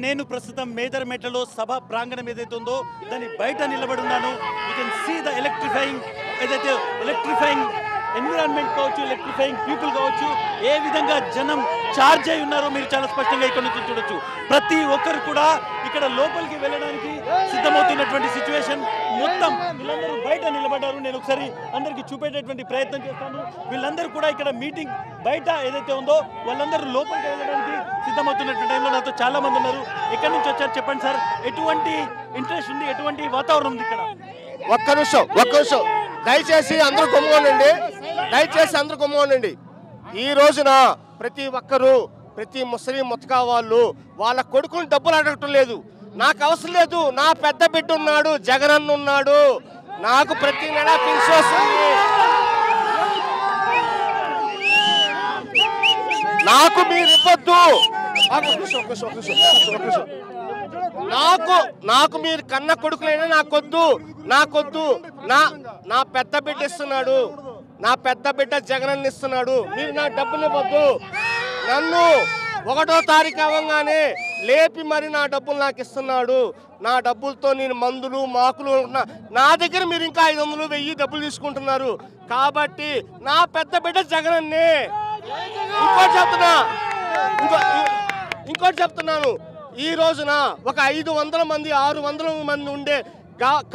నేను ప్రస్తుతం మేదరమెట్లలో సభ ప్రాంగణం ఏదైతే ఉందో దాని బయట నిలబడి ఉన్నాను. You can see the electrifying environment కావచ్చు, ఎలక్ట్రిఫైయింగ్ పీపుల్ కావచ్చు, ఏ విధంగా జనం చార్జ్ అయి ఉన్నారో మీరు చాలా స్పష్టంగా ఇక్కడ నుంచి చూడొచ్చు. ప్రతి ఒక్కరు కూడా ఇక్కడ లోపలికి వెళ్ళడానికి సిద్ధమవుతున్నటువంటి సిచ్యువేషన్. మొత్తం వీళ్ళందరూ బయట నిలబడ్డారు. నేను ఒకసారి అందరికీ చూపేటటువంటి ప్రయత్నం చేస్తాను. వీళ్ళందరూ కూడా ఇక్కడ మీటింగ్ బయట ఏదైతే ఉందో వాళ్ళందరూ లోపలికి వెళ్ళడానికి సిద్ధమవుతున్నటువంటి టైంలో నాతో చాలా మంది ఉన్నారు. ఎక్కడి నుంచి వచ్చారు చెప్పండి సార్, ఎటువంటి ఇంట్రెస్ట్ ఉంది, ఎటువంటి వాతావరణం ఉంది ఇక్కడ? ఒక్క నిమిషం దయచేసి అందరూ గుమ్మగొనండి. ఈ రోజున ప్రతి ఒక్కరూ, ప్రతి ముస్లిం ముతకా వాళ్ళు వాళ్ళ కొడుకుని డబ్బులు అడగటం లేదు. నాకు అవసరం లేదు, నా పెద్ద బిడ్డ ఉన్నాడు, జగనన్న ఉన్నాడు, నాకు ప్రతి నెల పెన్షన్ వస్తుంది, నాకు మీరు ఇవ్వద్దు, నాకు మీరు కన్న కొడుకులైనా నాకొద్దు, నా పెద్ద బిడ్డ ఇస్తున్నాడు, నా పెద్ద బిడ్డ జగనన్న ఇస్తున్నాడు, మీరు నా డబ్బులు ఇవ్వద్దు. నన్ను 1వ తారీఖు అవ్వగానే లేపి మరి నా డబ్బులు నాకు ఇస్తున్నాడు. నా డబ్బులతో నేను మందులు మాకులు నా దగ్గర మీరు ఇంకా 500, 1000 డబ్బులు తీసుకుంటున్నారు. కాబట్టి నా పెద్ద బిడ్డ జగనన్నే. ఇంకోటి చెప్తున్నాను, ఈ రోజున ఒక 500 మంది 600 మంది ఉండే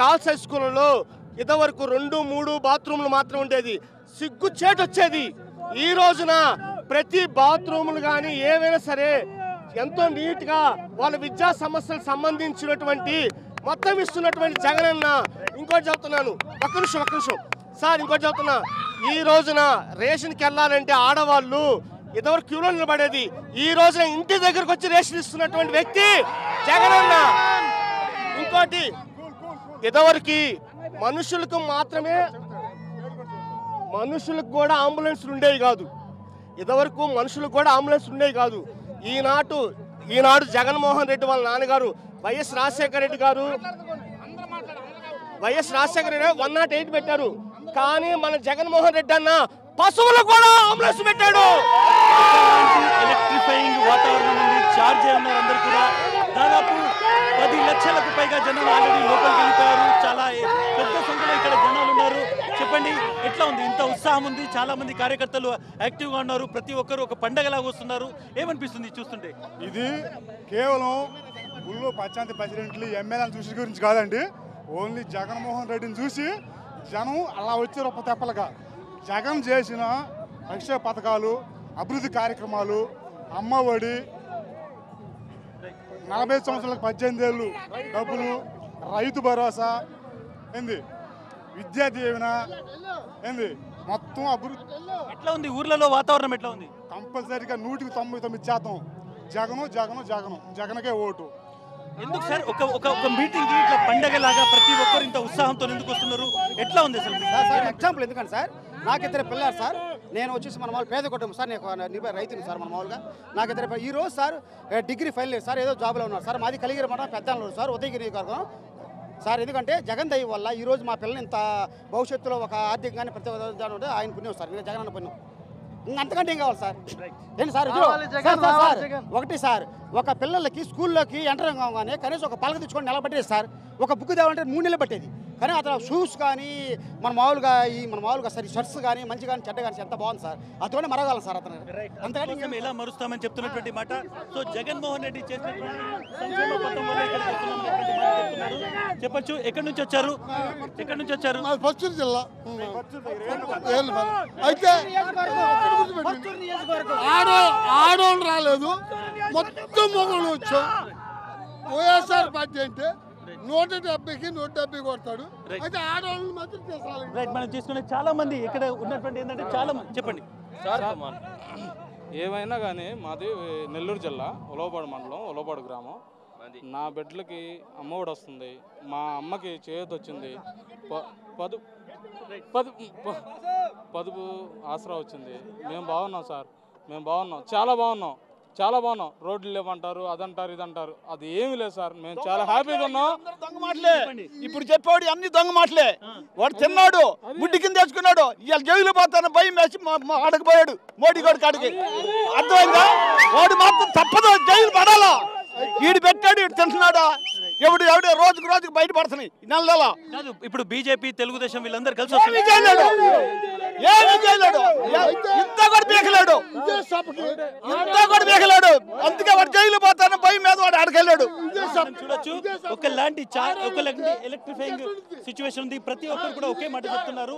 గర్ల్స్ హై స్కూల్లో ఇదివరకు 2, 3 బాత్రూమ్లు మాత్రం ఉండేది, సిగ్గుచేటు వచ్చేది. ఈ రోజున ప్రతి బాత్రూములు కానీ ఏవైనా సరే ఎంతో నీట్గా వాళ్ళ విద్యా సమస్యలకు సంబంధించినటువంటి మొత్తం ఇస్తున్నటువంటి జగనన్న. ఇంకోటి చెప్తున్నాను, ఒక్క నిమిషం సార్, ఇంకోటి చెప్తున్నా, ఈ రోజున రేషన్కి వెళ్ళాలంటే ఆడవాళ్ళు ఇదివరకు క్యూలో నిలబడేది, ఈ రోజున ఇంటి దగ్గరకు వచ్చి రేషన్ ఇస్తున్నటువంటి వ్యక్తి జగనన్న. ఇంకోటి, ఇదివరకు మనుషులకు కూడా అంబులెన్స్లు ఉండేవి కాదు. ఈనాడు జగన్మోహన్ రెడ్డి వాళ్ళ నాన్నగారు వైఎస్ రాజశేఖర రెడ్డి 108 పెట్టారు. కానీ మన జగన్మోహన్ రెడ్డి అన్న పశువులు కూడా అంబులెన్స్ పెట్టాడు. ఎలక్ట్రిఫైయింగ్ వాతావరణం ఉంది, చార్జ్ అయి ఉన్నారు అందరూ కూడా. దాదాపు 10 లక్షలకు పైగా జనాలు ఆల్రెడీ లోపలికి వెళ్ళిపోయారు. చాలా పెద్ద సంఖ్యలో ఇక్కడ జనాలు ఉన్నారు. చెప్పండి, ఎట్లా ఉంది? ఇంత ఉత్సాహం ఉంది, చాలా మంది కార్యకర్తలు యాక్టివ్గా ఉన్నారు, ప్రతి ఒక్కరు ఒక పండగలాగా వస్తున్నారు. ఏమనిపిస్తుంది చూస్తుంటే? ఇది కేవలం ఊళ్ళో పంచాయతీ ప్రెసిడెంట్లు ఎమ్మెల్యేలు చూసి గురించి కాదండి, ఓన్లీ జగన్మోహన్ రెడ్డిని చూసి జనం అలా వచ్చే రూప తెప్పలుగా జగన్ చేసిన సంక్షేమ పథకాలు, అభివృద్ధి కార్యక్రమాలు, అమ్మఒడి, 40 సంవత్సరాలకు 18 ఏళ్ళు డబ్బులు, రైతు భరోసా విద్యా దీవెన మొత్తం అభివృద్ధి. ఎట్లా ఉంది ఊర్లలో వాతావరణం? ఎట్లా ఉంది? కంపల్సరీగా 199% జగన్కే ఓటు. ఎందుకు సార్ ఒక మీటింగ్ ఇట్లా పండగలాగా ప్రతి ఒక్కరు ఇంత ఉత్సాహంతో ఎందుకు వస్తున్నారు? ఎట్లా ఉంది అసలు? సార్ ఎగ్జాంపుల్ ఎందుకంటే సార్, నాకు 2 పిల్లలు సార్, నేను వచ్చేసి మన మామూలు పేద కుటుంబం సార్, నేను రైతుని సార్, మన మామూలుగా నాకు 2 ఈ రోజు sir degree final year sir, ఏదో జాబ్లో ఉన్నారు సార్. మాది కలిగిరి మాట పెద్దలు సార్, ఉదయగిరి నియోజకవర్గం సార్. ఎందుకంటే జగన్ దయ వల్ల ఈరోజు మా పిల్లలు ఇంత భవిష్యత్తులో ఒక ఆర్థికంగానే ప్రతి ఉంటే ఆయన పుణ్యం సార్, నేను జగన్ అన్న పుణ్యం. అంతకంటే ఏం కావాలి సార్? ఏంటి సార్? ఒకటి సార్, ఒక పిల్లలకి స్కూల్లోకి ఎంటర్ కాగానే కనీసం ఒక పలక తెచ్చుకొని నిలబట్టేది సార్. ఒక బుక్ తేవాలంటే 3 నెలలు పట్టేది. కానీ అతను షూస్ కానీ మన మామూలుగా సరే షర్ట్స్ కానీ మంచి కానీ చెడ్డ కానీ ఎంత బాగుంది సార్, అతనే మరగలం సార్ అతను. అంతకంటే ఎలా మరుస్తామని చెప్తున్నటువంటి మాట. సో జగన్మోహన్ రెడ్డి చేసినటువంటి సంక్షేమ పథకం వల్ల ఇక్కడికి వస్తున్నామని చెప్పచ్చు. ఎక్కడి నుంచి వచ్చారు? పచ్చూరు జిల్లా. అయితే ఆడోళ్ళు రాలేదు, మొత్తం మొగలు వచ్చాం. వైఎస్ఆర్ పార్టీ అంటే 170కి 170 కొడతాడు. అయితే ఆడవాళ్ళు మాత్రం చేసాలి. రైట్, మనం తీసుకునే చాలా మంది ఇక్కడ ఉన్నటువంటి ఏంటంటే చాలా మంది చెప్పండి సార్. ఏమైనా కానీ మాది నెల్లూరు జిల్లా ఉలవపాడు మండలం, ఉలవపాడు గ్రామం. నా బిడ్డలకి అమ్మఒడి వస్తుంది, మా అమ్మకి చేయూత వచ్చింది, పదుపు ఆసరా వచ్చింది. మేము బాగున్నాం సార్, చాలా బాగున్నాం. రోడ్లు లేవంటారు, అదంటారు, ఇదంటారు, అది ఏమి లేదు సార్. మేము చాలా హ్యాపీగా ఉన్నాం. దొంగ మాటలే ఇప్పుడు చెప్పాడు, అన్ని దొంగ మాటలే. వాడు తిన్నాడు, ముడ్డి కింద తెచ్చుకున్నాడు, ఇవాళ జైలు పోతాను భయం వేసి అడగపోయాడు మోడీ గారి కాడికి. అర్థమైందా? వాడు మాత్రం తప్పదు, జైలు పడాలా. వీడు పెట్టాడు వీడు తింటున్నాడా ఎవడు రోజుకు బయటపడుతున్నాయి నెల కాదు ఇప్పుడు బీజేపీ తెలుగుదేశం వీళ్ళందరూ కలిసి ఏమి చేయలేడు ఇంత కూడా బీకలేడు అందుకే వాడు జైలు పోతాను భయం మీద వాడు ఆడకెళ్ళాడు. చూడొచ్చు ఒకలాంటి ఎలక్ట్రిఫైయింగ్ సిచ్యువేషన్ ఉంది. ప్రతి ఒక్కరు కూడా ఒకే మాట చెప్తున్నారు.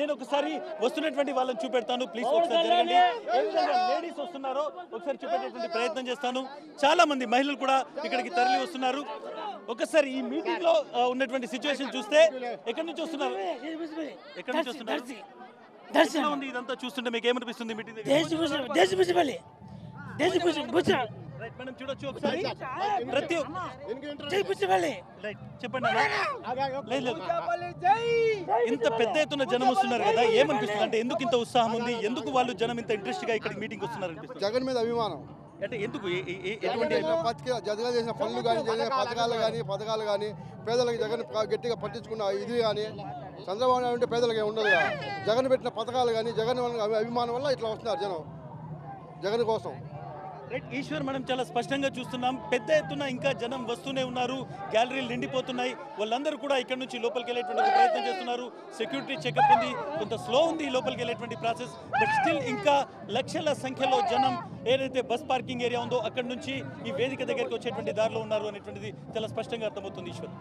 నేను ఒకసారి వస్తున్నటువంటి వాళ్ళని చూపెడతాను, ప్లీజ్ ఒకసారి జరగండి. లేడీస్ వస్తున్నారో ఒకసారి చూపెట్టేటువంటి ప్రయత్నం చేస్తాను. చాలా మంది మహిళలు కూడా ఇక్కడికి తరలి వస్తున్నారు. ఒకసారి ఈ మీటింగ్ లో ఉన్నటువంటి సిచ్యువేషన్ చూస్తే ఎక్కడి నుంచి వస్తున్నారు, ఎక్కడి నుంచి వస్తున్నారు, ఉంది ఇదంతా చూస్తుంటే మీకు ఏమనిపిస్తుంది? మీటింగ్ మనం చూడొచ్చు ఒకసారి ప్రతి చెప్పండి. ఇంత పెద్ద ఎత్తున జనం వస్తున్నారు కదా, ఏమనిపిస్తుంది? అంటే ఎందుకు ఇంత ఉత్సాహం ఉంది, ఎందుకు వాళ్ళు జనం ఇంత ఇంట్రెస్ట్ గా ఇక్కడికి మీటింగ్ వస్తున్నారు అనిపిస్తుంది? జగన్ మీద అభిమానం. అంటే ఎందుకు ఎటువంటి జగన్ చేసిన పనులు కానీ జరిగిన పథకాలు కానీ పేదలకు జగన్ గట్టిగా పట్టించుకున్న ఇది కానీ చంద్రబాబు నాయుడు అంటే పేదలకు ఉండదు. జగన్ పెట్టిన పథకాలు కానీ జగన్ అభిమానం వల్ల ఇట్లా వస్తున్నారు జనం జగన్ కోసం. ఈశ్వర్, మనం చాలా స్పష్టంగా చూస్తున్నాం, పెద్ద ఎత్తున ఇంకా జనం వస్తూనే ఉన్నారు, గ్యాలరీలు నిండిపోతున్నాయి. వాళ్ళందరూ కూడా ఇక్కడ నుంచి లోపలికి వెళ్ళేటువంటి ప్రయత్నం చేస్తున్నారు. సెక్యూరిటీ చెకప్ ఉంది, కొంత స్లో ఉంది లోపలికి వెళ్ళేటువంటి ప్రాసెస్. బట్ స్టిల్ ఇంకా లక్షల సంఖ్యలో జనం ఏదైతే బస్ పార్కింగ్ ఏరియా ఉందో అక్కడ నుంచి ఈ వేదిక దగ్గరికి వచ్చేటువంటి దారిలో ఉన్నారు అనేటువంటిది చాలా స్పష్టంగా అర్థమవుతుంది. ఈశ్వర్,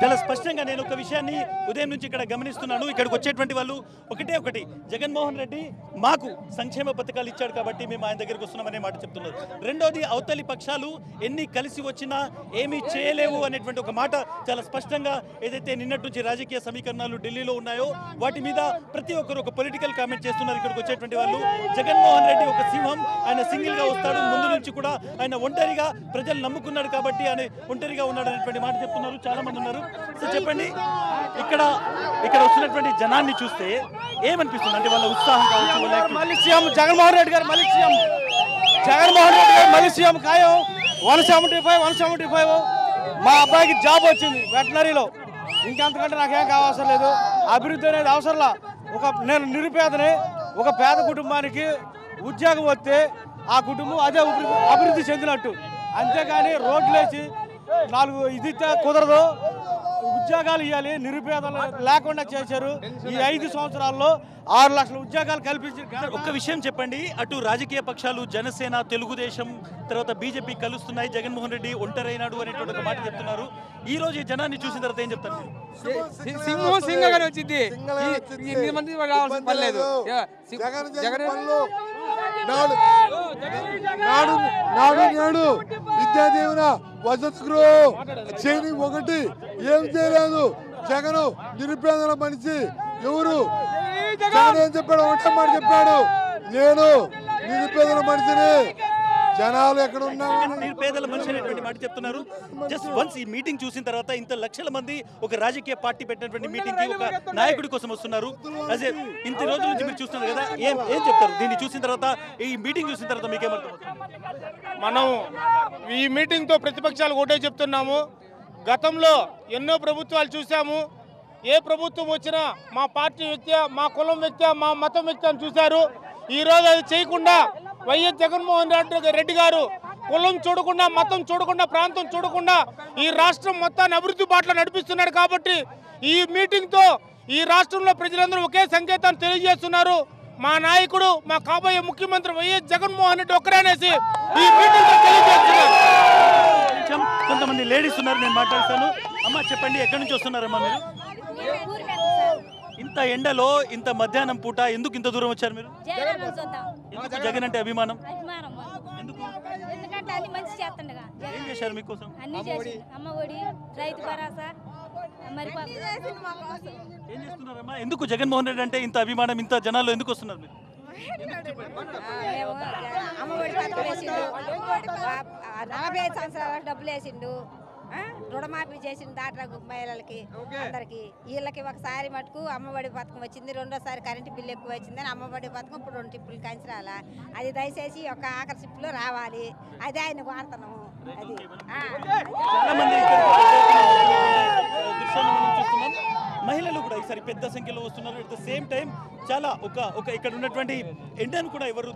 చాలా స్పష్టంగా నేను ఒక విషయాన్ని ఉదయం నుంచి ఇక్కడ గమనిస్తున్నాను. ఇక్కడికి వచ్చేటువంటి వాళ్ళు ఒకటి జగన్మోహన్ రెడ్డి మాకు సంక్షేమ పథకాలు ఇచ్చాడు కాబట్టి మేము ఆయన దగ్గరికి వస్తున్నామనే మాట చెప్తున్నారు. రెండోది, అవతలి పక్షాలు ఎన్ని కలిసి వచ్చినా ఏమీ చేయలేవు అనేటువంటి ఒక మాట చాలా స్పష్టంగా ఏదైతే నిన్నటి నుంచి రాజకీయ సమీకరణాలు ఢిల్లీలో ఉన్నాయో వాటి మీద ప్రతి ఒక్కరు ఒక పొలిటికల్ కామెంట్ చేస్తున్నారు. ఇక్కడికి వచ్చేటువంటి వాళ్ళు జగన్మోహన్ రెడ్డి ఒక సింహం, ఆయన సింగిల్ గా వస్తాడు, ముందు నుంచి కూడా ఆయన ఒంటరిగా ప్రజలు నమ్ముకున్నాడు కాబట్టి ఆయన ఒంటరిగా ఉన్నాడు అనేటువంటి మాట చెప్తున్నారు. చాలా మంది ఉన్నారు. సో చెప్పండి, ఇక్కడ వస్తున్నటువంటి జనాన్ని చూస్తే ఏమనిపిస్తుంది? అంటే వాళ్ళ ఉత్సాహం కావచ్చు, మళ్ళీ సీఎం జగన్మోహన్ రెడ్డి గారు మళ్ళీ సీఎం ఖాయం. 175 మా అబ్బాయికి జాబ్ వచ్చింది వెటనరీలో. ఇంకంతకంటే నాకేం కావాల్సిన లేదు. అభివృద్ధి అనేది అవసరంలా. నేను నిరుపేదనే, ఒక పేద కుటుంబానికి ఉద్యోగం వస్తే ఆ కుటుంబం అదే అభివృద్ధి చెందినట్టు. అంతేగాని రోడ్లు వేసి 4 ఇది కుదరదు. ఉద్యోగాలు ఇవ్వాలి, నిరుపేదలు లేకుండా చేశారు. ఈ 5 సంవత్సరాల్లో 6 లక్షల ఉద్యోగాలు కల్పించారు. ఒక్క విషయం చెప్పండి, అటు రాజకీయ పక్షాలు జనసేన, తెలుగుదేశం, తర్వాత బీజేపీ కలుస్తున్నాయి, జగన్మోహన్ రెడ్డి ఒంటరైనాడు అనేటువంటి ఒక మాట చెప్తున్నారు. ఈ రోజు ఈ జనాన్ని చూసిన తర్వాత ఏం చెప్తారు? సింగగానే వచ్చింది. 8 మంది రావాల్సిన పని లేదు. నాడు విద్యాదీవన వసతి గృహం చేయని ఒకటి ఏం చేయలేదు. జగన్ నిరుపేదల మనిషి. ఎవరు జగన్ ఏం చెప్పాడు? ఒకటే మాట చెప్పాడు, నేను నిరుపేదల మనిషిని. జనాలు ఎక్కడ ఉన్నారు? నిరుపేదల మనిషి అనేటువంటి మాట చెప్తున్నారు. జస్ట్ వన్స్ ఈ మీటింగ్ చూసిన తర్వాత ఇంత లక్షల మంది ఒక రాజకీయ పార్టీ పెట్టినటువంటి మీటింగ్ కి ఒక నాయకుడి కోసం వస్తున్నారు. అదే ఇంత రోజుల నుంచి మీరు చూస్తున్నారు కదా, ఏం చెప్తారు దీన్ని చూసిన తర్వాత, ఈ మీటింగ్ చూసిన తర్వాత మీకేమర్థమవుతుంది? మనం ఈ మీటింగ్ తో ప్రతిపక్షాలు ఒకటే చెప్తున్నాము. గతంలో ఎన్నో ప్రభుత్వాలు చూసాము. ఏ ప్రభుత్వం వచ్చినా మా పార్టీ వ్యక్తి, మా కులం వ్యక్తి, మా మతం వ్యక్తి అని చూశారు. ఈరోజు అది చేయకుండా వైఎస్ జగన్మోహన్ రెడ్డి గారు కులం చూడకుండా, మతం చూడకుండా, ప్రాంతం చూడకుండా ఈ రాష్ట్రం మొత్తాన్ని అభివృద్ధి బాటలో నడిపిస్తున్నాడు. కాబట్టి ఈ మీటింగ్తో ఈ రాష్ట్రంలో ప్రజలందరూ ఒకే సంకేతాన్ని తెలియజేస్తున్నారు. మా నాయకుడు, మా కాబోయే ముఖ్యమంత్రి వైఎస్ జగన్మోహన్ రెడ్డి ఒక్కరేనేసి ఈ మీటింగ్ తెలియజేస్తున్నారు. కొంతమంది లేడీస్ ఉన్నారు, నేను మాట్లాడతాను. అమ్మా చెప్పండి, ఎక్కడి నుంచి వస్తున్నారమ్మా మీరు? ఇంత ఎండలో, ఇంత మధ్యాహ్నం పూట ఎందుకు ఇంత దూరం వచ్చారు మీరు? జగన్ అంటే అభిమానం. ఎందుకంటే అన్ని మంచి చేస్తుండగా. ఏం చేశారు మీకోసం? అన్ని చేసి అమ్మఒడి, రైతు భరోసా, మరి ఏం చేస్తున్నారమ్మా? ఎందుకు జగన్మోహన్ రెడ్డి అంటే ఇంత అభిమానం, ఇంత జనాల్లో ఎందుకు వస్తున్నారు మీరు? అమ్మఒడి పథకం వేసిండు, 45 సంవత్సరాలకు డబ్బులు వేసిండు, రుణమాఫీ చేసిన దాంట్లో మహిళలకి అందరికి వీళ్ళకి ఒకసారి మటుకు అమ్మఒడి పథకం వచ్చింది, రెండోసారి కరెంటు బిల్లు ఎక్కువ వచ్చిందని అమ్మఒడి పథకం ఇప్పుడు 2 ట్రిప్పులు కంచి రాలా. అది దయచేసి ఒక ఆఖరి ట్రిప్పులో రావాలి, అదే ఆయన వాడుతున్నాము. అది మహిళలు కూడా ఈసారి పెద్ద సంఖ్యలో వస్తున్నారు. అట్ ద సేమ్ టైం చాలా ఒక ఇక్కడ ఉన్నటువంటి ఎండను కూడా ఎవరు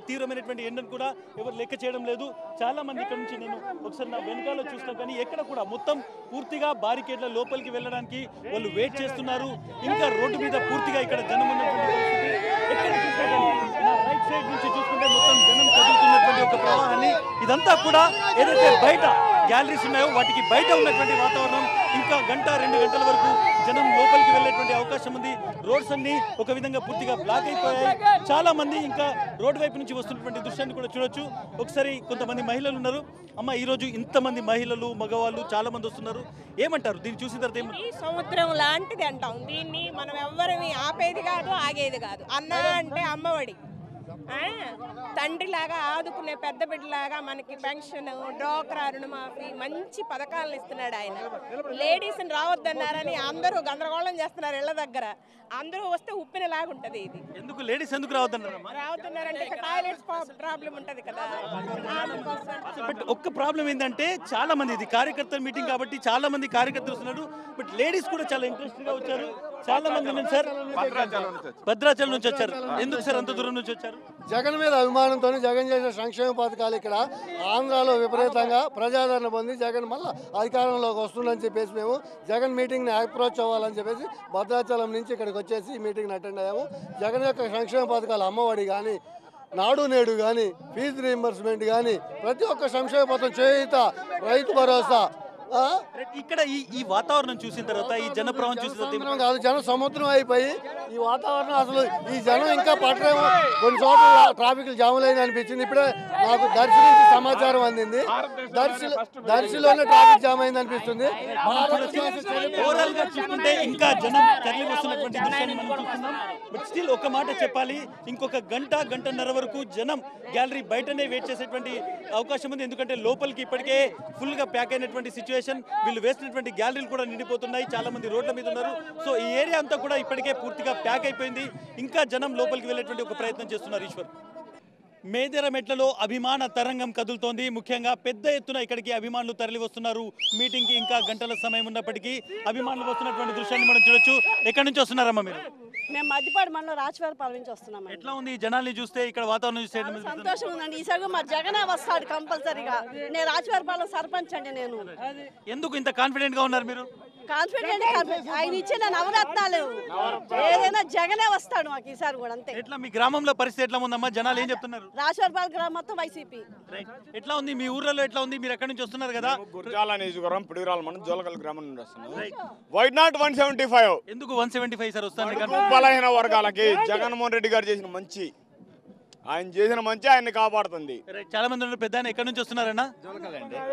తీవ్రమైనటువంటి ఎండను కూడా ఎవరు లెక్క చేయడం లేదు. చాలా మంది ఇక్కడ నుంచి నేను ఒకసారి నా వెనకాల చూస్తాను, కానీ ఎక్కడ కూడా మొత్తం పూర్తిగా బారికేడ్ల లోపలికి వెళ్ళడానికి వాళ్ళు వెయిట్ చేస్తున్నారు. ఇంకా రోడ్డు మీద పూర్తిగా ఇక్కడ జనం ఉన్నటువంటి పరిస్థితి. ఎక్కడ చూసినా నా రైట్ సైడ్ నుంచి చూసుకుంటే మొత్తం జనం కదులుతున్నటువంటి ఒక ప్రవాహాన్ని, ఇదంతా కూడా ఏదైతే బయట గ్యాలరీస్ ఉన్నాయో వాటికి బయట ఉన్నటువంటి వాతావరణం. ఇంకా 1-2 గంటల వరకు జనం లోపలికి వెళ్ళేటువంటి అవకాశం ఉంది. రోడ్స్ అన్ని ఒక విధంగా పూర్తిగా బ్లాక్ అయిపోయాయి. చాలా మంది ఇంకా రోడ్డు వైపు నుంచి వస్తున్నటువంటి దృశ్యాన్ని కూడా చూడొచ్చు. ఒకసారి కొంతమంది మహిళలు ఉన్నారు. అమ్మ, ఈ రోజు ఇంతమంది మహిళలు మగవాళ్ళు చాలా మంది వస్తున్నారు, ఏమంటారు? దీన్ని చూసిన తర్వాత ఈ సముద్రం లాంటిది అంటాం దీన్ని. మనం ఎవ్వరిని ఆపేది కాదు, ఆగేది కాదు. అన్న అంటే అమ్మఒడి, తండ్రిలాగా ఆదుకునే పెద్ద బిడ్డలాగా మనకి పెన్షన్, డ్వాక్రా రుణమాఫీ, మంచి పథకాలను ఇస్తున్నాడు ఆయన. లేడీస్ని రావద్దన్నారని అందరూ గందరగోళం చేస్తున్నారు ఇళ్ల దగ్గర. అందరూ వస్తే ఉప్పినలాగా ఉంటుంది ఇది. ఎందుకు లేడీస్ ఎందుకు రావద్దన్నారంటే టాయిలెట్స్ ప్రాబ్లం ఉంటుంది కదా. బట్ ఒక్క ప్రాబ్లం ఏంటంటే చాలా మంది, ఇది కార్యకర్తల మీటింగ్ కాబట్టి చాలా మంది కార్యకర్తలు వస్తున్నారు. బట్ లేడీస్ కూడా చాలా ఇంట్రెస్ట్ గా వచ్చారు. చాలా మంది ఉన్నారు సార్. భద్రాచలం నుంచి వచ్చారు. ఎందుకు సార్ అంత దూరం నుంచి వచ్చారు? జగన్ మీద అభిమానంతో జగన్ చేసిన సంక్షేమ పథకాలు ఇక్కడ ఆంధ్రాలో విపరీతంగా ప్రజాదరణ పొంది జగన్ మళ్ళీ అధికారంలోకి వస్తుందని చెప్పేసి మేము జగన్ మీటింగ్ని అప్రోచ్ అవ్వాలని చెప్పేసి భద్రాచలం నుంచి ఇక్కడికి వచ్చేసి ఈ మీటింగ్ని అటెండ్ అయ్యాము. జగన్ యొక్క సంక్షేమ పథకాలు అమ్మఒడి కానీ, నాడు నేడు కానీ, ఫీజు రీయింబర్స్మెంట్ కానీ, ప్రతి ఒక్క సంక్షేమ పథకం, చేయూత, రైతు భరోసా, ఇక్కడ ఈ వాతావరణం చూసిన తర్వాత, ఈ జనప్రవాహం చూసిన తర్వాత కాదు, జనం సముద్రం అయిపోయి ఈ వాతావరణం అసలు ఈ జనం ఇంకా పట్టరేమో. కొన్ని చోట్ల ట్రాఫిక్ జాములు అయింది అనిపించింది. ఇప్పుడే నాకు దర్శి నుంచి సమాచారం అందింది, దర్శిలోనే ట్రాఫిక్ జామ్ అయింది అనిపిస్తుంది. ఓవరాల్ గా చూసుకుంటే ఇంకా జనం తరలి వస్తున్నటువంటి దృశ్యాన్ని మనం చూస్తున్నాం. బట్ స్టిల్ ఒక మాట చెప్పాలి, ఇంకొక గంటన్నర వరకు జనం గ్యాలరీ బయటనే వెయిట్ చేసేటువంటి అవకాశం ఉంది. ఎందుకంటే లోపలికి ఇప్పటికే ఫుల్ గా ప్యాక్ అయినటువంటి సిచ్యువేషన్. వీళ్ళు వేసినటువంటి గ్యాలరీలు కూడా నిండిపోతున్నాయి. చాలా మంది రోడ్ల మీద ఉన్నారు. సో ఈ ఏరియా అంతా కూడా ఇప్పటికే పూర్తిగా ప్యాక్ అయిపోయింది. ఇంకా జనం లోపలికి వెళ్ళేటువంటి ఒక ప్రయత్నం చేస్తున్నారు. ఈశ్వర్, మేదర మెట్లలో అభిమాన తరంగం కదులుతోంది. ముఖ్యంగా పెద్ద ఎత్తున ఇక్కడికి అభిమానులు తరలి వస్తున్నారు. మీటింగ్కి ఇంకా గంటల సమయం ఉన్నప్పటికీ అభిమానులు వస్తున్నటువంటి దృశ్యాన్ని మనం చూడొచ్చు. ఎక్కడి నుంచి వస్తున్నారమ్మా మీరు? మేము మధ్యపాడు మండలం రాజవారిపాలెం నుంచి వస్తున్నాం. ఎట్లా ఉంది జనాల్ని చూస్తే, ఇక్కడ వాతావరణం చూస్తే? సంతోషం ఉందండి. ఈసారి మా జగనే వస్తాడు కంపల్సరీగా. నేను రాజవారిపాలెం సర్పంచ్ అండి. నేను ఎందుకు ఇంత కాన్ఫిడెంట్ గా ఉన్నారు మీరు? కాన్ఫిడెంట్ ఆయన ఇచ్చిన నవరత్నాలు ఏదైనా జగనే వస్తాడు మాకు ఈసారి కూడా. అంతే. ఎట్లా మీ గ్రామంలో పరిస్థితి ఎట్లా ఉందమ్మా? జనాలు ఏం చెప్తున్నారు? రాజవారిపాలెం గ్రామం మొత్తం వైసీపీ. ఎట్లా ఉంది మీ ఊర్లలో? ఎట్లా ఉంది? మీరు ఎక్కడి నుంచి వస్తున్నారు కదా? గుర్జాల నియోజకవర్గం పిడుగురాల మండలం జోలకల్ గ్రామం నుండి వస్తున్నాం. Why not 175? ఎందుకు 175 సార్ వస్తాను? బలహీన వర్గాలకి జగన్మోహన్ రెడ్డి గారు చేసిన మంచి, ఆయన చేసిన మంచి ఆయన్ని కాపాడుతుంది. చాలా మంది ఉన్నారు. పెద్ద ఎక్కడి నుంచి వస్తున్నారన్నా?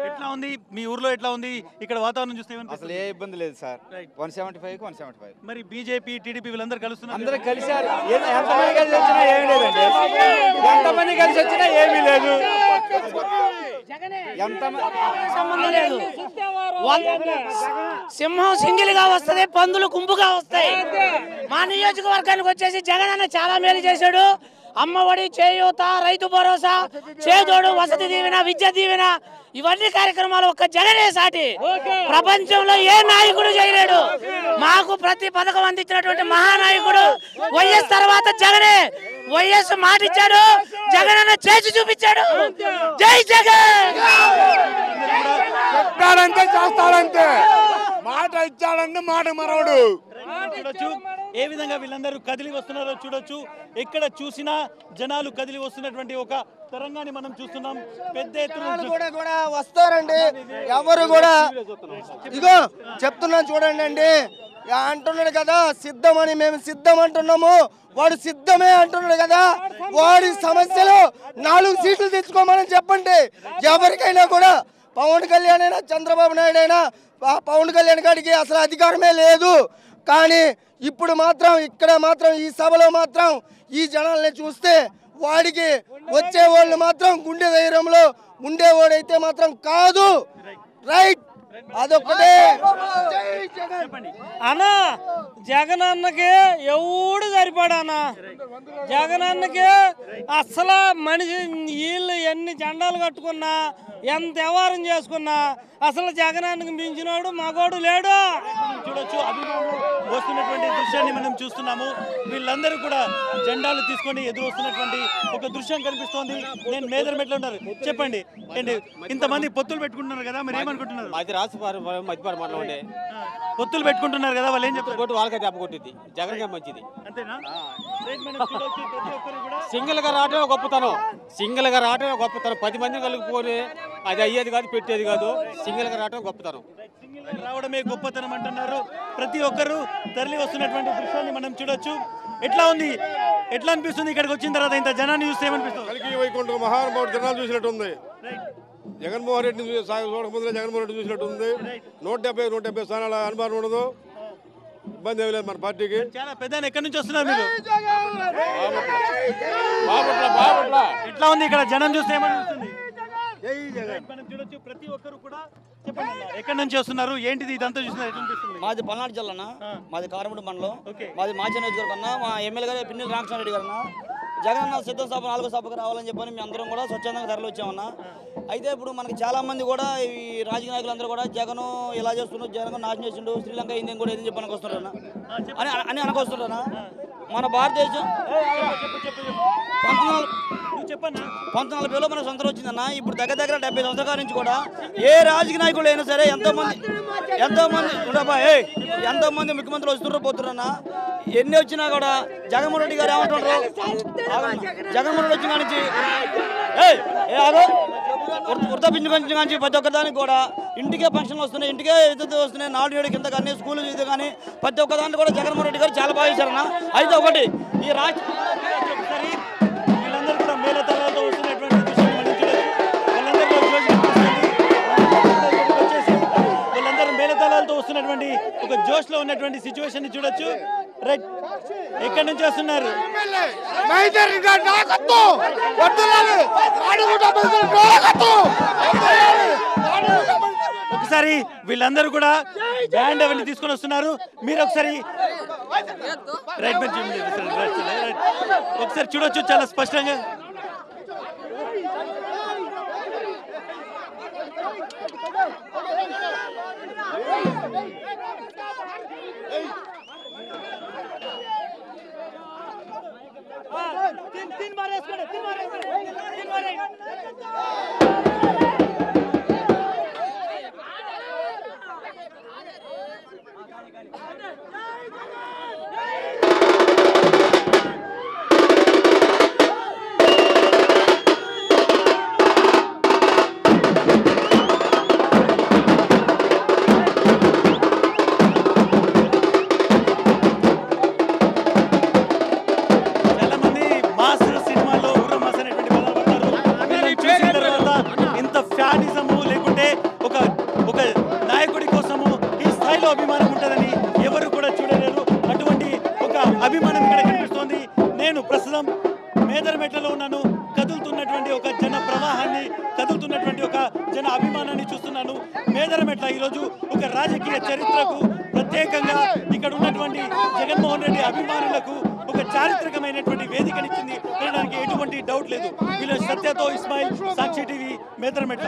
ఎట్లా ఉంది మీ ఊర్లో? ఎట్లా ఉంది ఇక్కడ వాతావరణం చూస్తే? అసలు ఏ ఇబ్బంది లేదు సార్. 175. మరి బీజేపీ, టీడీపీ వీళ్ళందరూ కలుస్తున్నారు. అందరూ కలిసారు. ఎంతమంది కలిసి వచ్చినా ఏమీ లేదండి. ఎంతమంది కలిసి వచ్చినా ఏమీ లేదు. సంబంధం లేదు. సింహం సింగిల్ గా వస్తుంది, పందులు గుంపుగా వస్తాయి. మా నియోజకవర్గానికి వచ్చేసి జగన్ అన్న చాలా మేలు చేశాడు. అమ్మఒడి, చేయూత, రైతు భరోసా, చేదోడు, వసతి దీవెన, విద్య దీవెన, ఇవన్నీ కార్యక్రమాలు ఒక్క జగనే సాటి. ప్రపంచంలో ఏ నాయకుడు చేయలేడు. మాకు ప్రతి పథకం అందించినటువంటి మహానాయకుడు వైఎస్ తర్వాత జగనే. వైఎస్ మాట ఇచ్చాడు, జగన్ అన్న చేసి చూపించాడు. జై జగన్. చెప్పాడంటే చేస్తాడంటే, మాట ఇచ్చాడంటే మాట మరవడు. చూడొచ్చు ఏ విధంగా వీళ్ళందరూ కదిలి వస్తున్నారో చూడొచ్చు. ఎక్కడ చూసినా జనాలు కదిలి వస్తున్నటువంటి ఒక తరంగాన్ని మనం చూస్తున్నాం. పెద్ద ఎత్తున కూడా వస్తారండి. ఎవరు కూడా ఇగో చెప్తున్నాను చూడండి అండి. అంటున్నాడు కదా సిద్ధమని, మేము సిద్ధం అంటున్నాము. వాడు సిద్ధమే అంటున్నాడు కదా. వాడి సమస్యలు 4 సీట్లు తెచ్చుకోమని చెప్పండి. ఎవరికైనా కూడా, పవన్ కళ్యాణ్ అయినా, చంద్రబాబు నాయుడు అయినా, పవన్ కళ్యాణ్ గారికి అసలు అధికారమే లేదు. కానీ ఇప్పుడు మాత్రం ఇక్కడ మాత్రం ఈ సభలో మాత్రం ఈ జనాల్ని చూస్తే వాడికి వచ్చేవాళ్ళు మాత్రం గుండె ధైర్యంలో ఉండేవాడైతే మాత్రం కాదు. రైట్ అదొక్కటే. అన్న జగన్ అన్నకి ఎవడు సరిపడానా? జగన్ అన్నకి అసలు మనిషి వీళ్ళు ఎన్ని జెండాలు కట్టుకున్నా ఎంత వ్యవహారం చేసుకున్నా అసలు జగనానికి మించినోడు మగోడు లేడు. చూడొచ్చు అభిమానులు వస్తున్నటువంటి దృశ్యాన్ని మనం చూస్తున్నాము. వీళ్ళందరూ కూడా జెండాలు తీసుకొని ఎదురు వస్తున్నటువంటి ఒక దృశ్యం కనిపిస్తోంది. నేను మేదరమెట్లో ఉన్నారు, చెప్పండి ఏంటి ఇంతమంది పొత్తులు పెట్టుకుంటున్నారు కదా, మరి ఏమనుకుంటున్నారు? అది రాసిపారు మధ్యపారు మాట ఉండే పొత్తులు పెట్టుకుంటున్నారు కదా, వాళ్ళు ఏం చెప్తారు? కొట్టు వాళ్ళకే దెబ్బ కొట్టింది, జగన్ మంచిది. అంతేనా? సింగిల్ గా రావటమే గొప్పతనం, సింగిల్ గా రావటమే గొప్పతనం. 10 మంది కలిగిపోయి అది అయ్యేది కాదు, పెట్టేది కాదు. సింగిల్ గా రావటం గొప్పతనం, రావడమే గొప్పతనం అంటున్నారు. ప్రతి ఒక్కరు తరలి వస్తున్నటువంటి దృశ్యాన్ని మనం చూడొచ్చు. ఎట్లా ఉంది, ఎట్లా అనిపిస్తుంది ఇక్కడికి వచ్చిన తర్వాత ఇంత జనాన్ని చూస్తే ఏమనిపిస్తుంది? కలికి వైకుంఠ మహానుభావుడు జనాలు చూసినట్టు ఉంది. జగన్మోహన్ రెడ్డిని చూడకముందులే జగన్మోహన్ రెడ్డి చూసినట్టు ఉంది. 170 స్థానాల అనుభవం ఉండదు, ఇబ్బంది ఏమి లేదు మన పార్టీకి. చాలా పెద్ద ఎక్కడి నుంచి వస్తున్నారు మీరు? ఎట్లా ఉంది ఇక్కడ జనం చూస్తే ఏమనిపిస్తుంది? మనం చూడొచ్చు ప్రతి ఒక్కరు కూడా. చెప్పండి ఎక్కడి నుంచి వస్తున్నారు, ఏంటిది ఇదంతా చూస్తున్నారు, ఎట్లా అనిపిస్తుంది? మాది పల్నాడు జిల్లా అన్న, మాది కారమూడి మండలం, మాది మాజీ నియోజకవర్గం అన్న. మా ఎమ్మెల్యే గారు పిన్నెల్లి రామకృష్ణారెడ్డి గారు అన్న. జగన్ అన్న సిద్ధం సభ 4వ సభకు రావాలని చెప్పని మేము అందరం కూడా స్వచ్ఛందంగా తరలి వచ్చామన్న. అయితే ఇప్పుడు మనకి చాలా మంది కూడా ఈ రాజకీయ నాయకులందరూ కూడా జగన్ ఇలా చేస్తుండ్రు, జగన్ నాశనం చేసిండు, శ్రీలంక అయింది కూడా ఏదని చెప్పి అనుకొస్తున్నారన్న అని అనుకొస్తున్నారన్న. మన భారతదేశం 1940లో మన స్వంతం వచ్చిందన్న. ఇప్పుడు దగ్గర 70 సంవత్సరాల నుంచి కూడా ఏ రాజకీయ నాయకులు అయినా సరే ఎంతో మంది ముఖ్యమంత్రులు వస్తున్నారు పోతున్నారన్న. ఎన్ని వచ్చినా కూడా జగన్మోహన్ రెడ్డి గారు ఏమంటున్నారు? జగన్మోహన్ రెడ్డి వచ్చిన నుంచి వృద్ధాపించు కానీ ప్రతి ఒక్క దానికి కూడా ఇంటికే ఫంక్షన్లు వస్తున్నాయి, ఇంటికే ఎదురు వస్తున్నాయి. 4 ఏడు కింద కానీ స్కూల్ ఇది కానీ ప్రతి ఒక్క దాంట్లో కూడా జగన్మోహన్ రెడ్డి గారు చాలా బాగా చేశారన్న. అయితే ఒకటి ఈ రాష్ట్ర వీళ్ళందరూ కూడా మేళతాళాలతో వస్తున్నటువంటి దృశ్యాన్ని మనం చూడొచ్చు. వీళ్ళందరూ మేళతాళాలతో వస్తున్నటువంటి ఒక జోష్ లో ఉన్నటువంటి సిచ్యువేషన్ ని చూడొచ్చు. రైట్, ఎక్కడి నుంచి వస్తున్నారు? ఒకసారి వీళ్ళందరూ కూడా బ్యాండ్ అవన్నీ తీసుకొని వస్తున్నారు. మీరు ఒకసారి ఒకసారి చూడొచ్చు చాలా స్పష్టంగా. అభిమానం ఉంటుందని ఎవరు కూడా చూడలేరు. అటువంటి ఒక అభిమానం ఇక్కడ కనిపిస్తోంది. నేను ప్రస్తుతం మేదరమెట్లలో ఉన్నాను. కదులుతున్నటువంటి ఒక జన ప్రవాహాన్ని, కదులుతున్నటువంటి ఒక జన అభిమానాన్ని చూస్తున్నాను. మేదరమెట్ల ఈరోజు ఒక రాజకీయ చరిత్రకు ప్రత్యేకంగా ఇక్కడ ఉన్నటువంటి జగన్మోహన్ రెడ్డి అభిమానులకు ఒక చారిత్రకమైనటువంటి వేదికనిచ్చింది అనడానికి ఎటువంటి డౌట్ లేదు. వీళ్ళ సత్యతో ఇస్మాయిల్, సాక్షి టీవీ, మేదరమెట్ల.